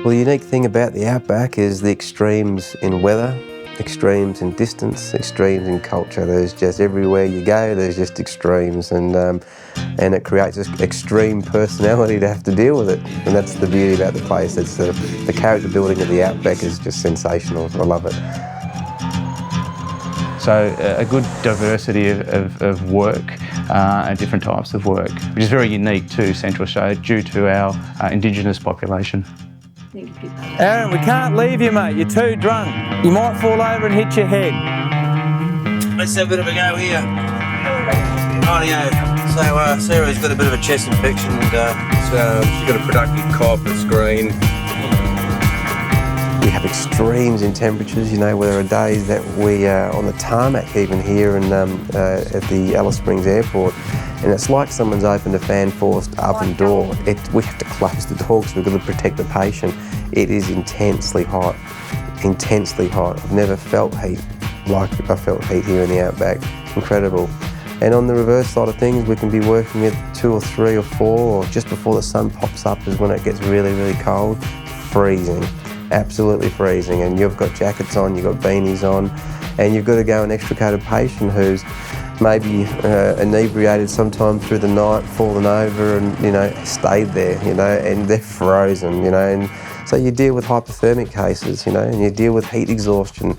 Well, the unique thing about the Outback is the extremes in weather, extremes in distance, extremes in culture. There's just everywhere you go, there's just extremes, and it creates this extreme personality to have to deal with it. And that's the beauty about the place. It's the character building of the Outback is just sensational. I love it. So a good diversity of work and different types of work, which is very unique to Central Australia due to our Indigenous population. Aaron, we can't leave you, mate. You're too drunk. You might fall over and hit your head. Let's have a bit of a go here. Rightio. So Sarah's got a bit of a chest infection and she's got a productive cough that's green. We have extremes in temperatures, you know, where there are days that we are on the tarmac even here at the Alice Springs Airport, and it's like someone's opened a fan-forced oven door. We have to close the door because we've got to protect the patient. It is intensely hot, intensely hot. I've never felt heat like I felt heat here in the Outback. Incredible. And on the reverse side of things, we can be working at 2 or 3 or 4, or just before the sun pops up is when it gets really, really cold. Freezing. Absolutely freezing, and you've got jackets on, you've got beanies on, and you've got to go and extricate a patient who's maybe inebriated sometime through the night, fallen over and, you know, stayed there, you know, and they're frozen, you know, and so you deal with hypothermic cases, you know, and you deal with heat exhaustion.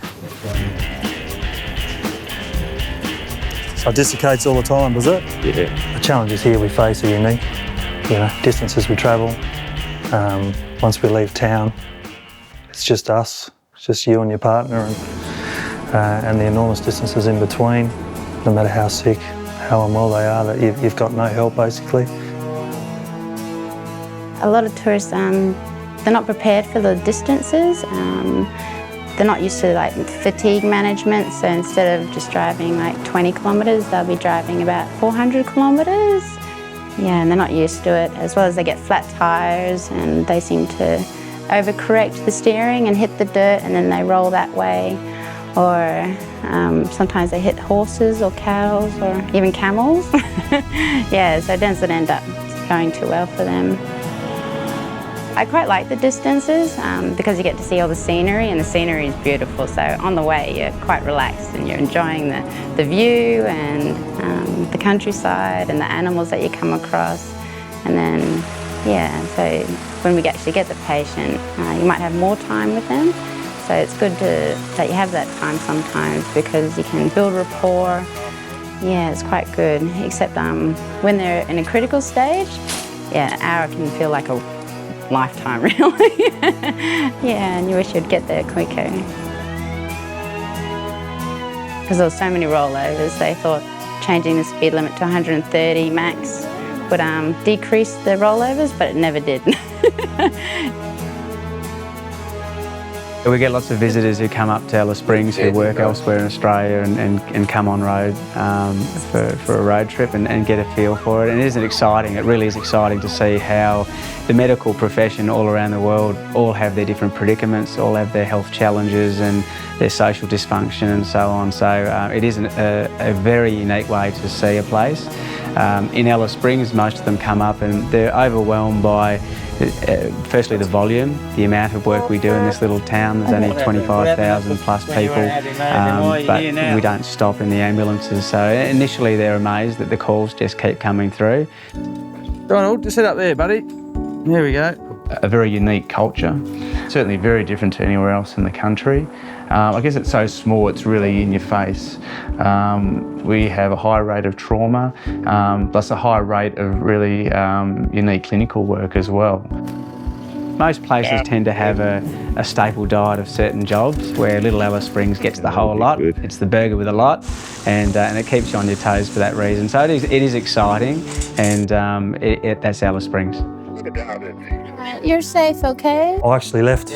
So it desiccates all the time, does it? Yeah. The challenges here we face are unique, you know, distances we travel. Once we leave town, it's just us, it's just you and your partner, and the enormous distances in between, no matter how sick, how unwell they are, that you've got no help basically. A lot of tourists, they're not prepared for the distances. They're not used to like fatigue management, so instead of just driving like 20 kilometres, they'll be driving about 400 kilometres. Yeah, and they're not used to it, as well as they get flat tyres and they seem to overcorrect the steering and hit the dirt, and then they roll that way. Or sometimes they hit horses or cows or even camels. Yeah, so it doesn't end up going too well for them. I quite like the distances because you get to see all the scenery, and the scenery is beautiful. So on the way you're quite relaxed and you're enjoying the view and the countryside and the animals that you come across. And then, yeah, so when we actually get the patient, you might have more time with them. So it's good that you have that time sometimes because you can build rapport. Yeah, it's quite good, except when they're in a critical stage, yeah, an hour can feel like a lifetime, really. Yeah, and you wish you'd get there quicker. Because there were so many rollovers, they thought changing the speed limit to 130 max would decrease the rollovers, but it never did. We get lots of visitors who come up to Alice Springs who work elsewhere in Australia and come on road for a road trip and get a feel for it. And it is exciting, it really is exciting to see how the medical profession all around the world all have their different predicaments, all have their health challenges and their social dysfunction and so on. So it is a very unique way to see a place. In Alice Springs, most of them come up and they're overwhelmed by firstly the volume, the amount of work we do in this little town. There's only 25,000 plus people, but we don't stop in the ambulances. So initially they're amazed that the calls just keep coming through. Donald, just sit up there, buddy. There we go. A very unique culture, certainly very different to anywhere else in the country. I guess it's so small, it's really in your face. We have a high rate of trauma, plus a high rate of really unique clinical work as well. Most places tend to have a staple diet of certain jobs, where Little Alice Springs gets the whole lot. It's the burger with a lot, and it keeps you on your toes for that reason. So it is exciting, and that's Alice Springs. You're safe, okay? I actually left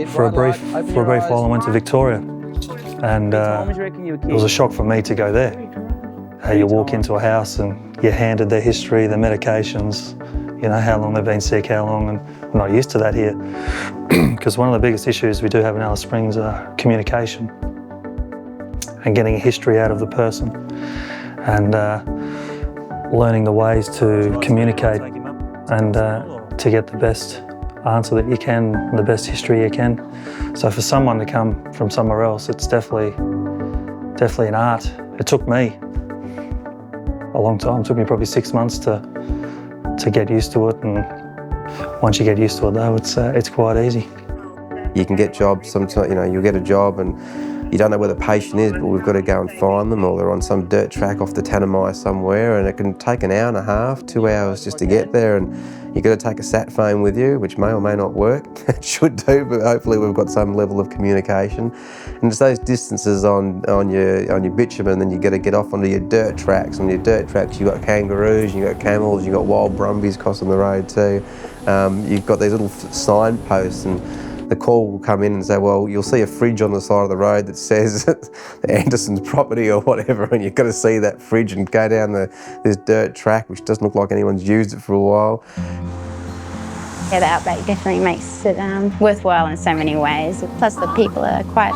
for a brief while I went to Victoria, and it was a shock for me to go there. You walk into a house and you're handed their history, their medications, you know, how long they've been sick, how long, and I'm not used to that here. Because one of the biggest issues we do have in Alice Springs are communication and getting a history out of the person, and learning the ways to communicate and to get the best answer that you can, and the best history you can. So for someone to come from somewhere else, it's definitely an art. It took me a long time. It took me probably 6 months to get used to it, and once you get used to it though, it's quite easy. You can get jobs sometimes, you know, you'll get a job and you don't know where the patient is, but we've got to go and find them, or they're on some dirt track off the Tanami somewhere, and it can take an hour and a half, 2 hours just to get there, and you've got to take a sat phone with you, which may or may not work. It should do, but hopefully we've got some level of communication. And it's those distances on your bitumen, then you got to get off onto your dirt tracks. On your dirt tracks, you've got kangaroos, you've got camels, you've got wild brumbies crossing the road too. You've got these little signposts, and the call will come in and say, well, you'll see a fridge on the side of the road that says Anderson's property or whatever, and you've got to see that fridge and go down this dirt track, which doesn't look like anyone's used it for a while. Yeah, the Outback definitely makes it worthwhile in so many ways. Plus the people are quite,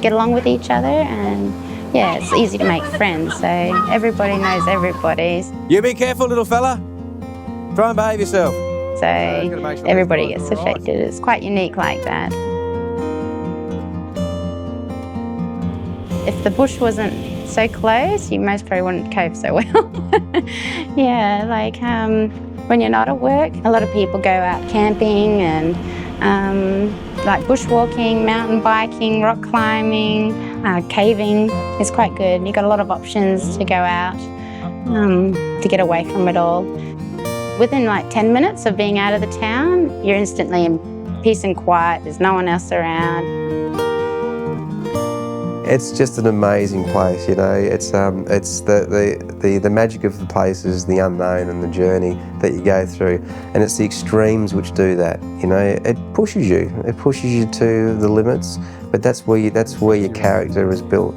get along with each other, and yeah, it's easy to make friends, so everybody knows everybody. You be careful, little fella. Try and behave yourself. So everybody gets affected. It's quite unique like that. If the bush wasn't so close, you most probably wouldn't cope so well. Yeah, like when you're not at work, a lot of people go out camping and like bushwalking, mountain biking, rock climbing, caving is quite good. You've got a lot of options to go out to get away from it all. Within like 10 minutes of being out of the town, you're instantly in peace and quiet. There's no one else around. It's just an amazing place, you know. It's the magic of the place is the unknown and the journey that you go through, and it's the extremes which do that. You know, it pushes you to the limits, but that's where your character is built.